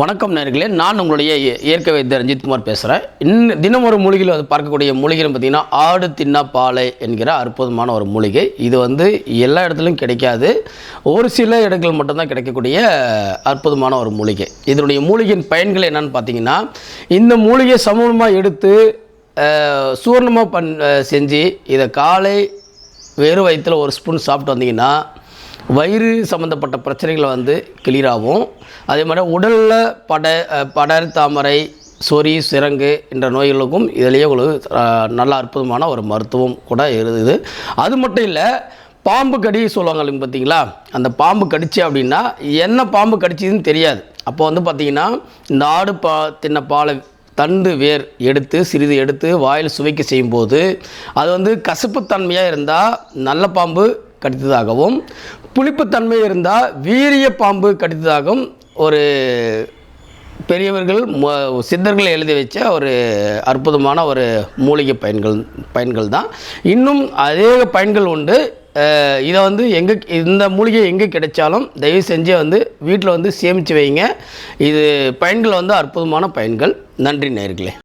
வணக்கம் நேயர்களே, நான் உங்களுடைய இயற்கை வைத்தியர் ரஞ்சித்குமார் பேசுகிறேன். தினம் ஒரு மூலிகையில் பார்க்கக்கூடிய மூலிகைன்னு பார்த்திங்கன்னா ஆடு தின்னா பாலை என்கிற அற்புதமான ஒரு மூலிகை. இது எல்லா இடத்துலையும் கிடைக்காது, ஒரு சில இடங்கள் மட்டும்தான் கிடைக்கக்கூடிய அற்புதமான ஒரு மூலிகை. இதனுடைய மூலிகையின் பயன்கள் என்னென்னு பார்த்திங்கன்னா, இந்த மூலிகையை சமூலமாக எடுத்து சூர்ணமாக செஞ்சு இதை காலை வெறும் வயிற்றில் ஒரு ஸ்பூன் சாப்பிட்டு வந்தீங்கன்னா வயிறு சம்மந்தப்பட்ட பிரச்சனைகளை கிளியர் ஆகும். அதே மாதிரி உடலில் படர் தாமரை சொறி சிரங்கு என்ற நோய்களுக்கும் இதிலேயே உங்களுக்கு நல்ல அற்புதமான ஒரு மருத்துவம் கூட இருக்குது. அது மட்டும் இல்லை, பாம்பு கடி சொல்லுவாங்க பார்த்தீங்களா, அந்த பாம்பு கடிச்சு அப்படின்னா என்ன பாம்பு கடிச்சதுன்னு தெரியாது. அப்போ பார்த்திங்கன்னா இந்த ஆடு தின்ன பாலை தண்டு வேர் எடுத்து சிறிது எடுத்து வாயில் சுவைக்க செய்யும்போது அது கசப்புத்தன்மையாக இருந்தால் நல்ல பாம்பு கடித்ததாகவும், புளிப்புத்தன்மை இருந்தால் வீரிய பாம்பு கடித்ததாகவும் ஒரு பெரியவர்கள் சித்தர்கள் எழுதி வச்ச ஒரு அற்புதமான ஒரு மூலிகை பயன்கள் தான். இன்னும் அநேக பயன்கள் உண்டு. இதை இந்த மூலிகை எங்கே கிடைச்சாலும் தயவு செஞ்சு வீட்டில் சேமித்து வைங்க. இது பயன்கள் அற்புதமான பயன்கள். நன்றி நேயர்களே.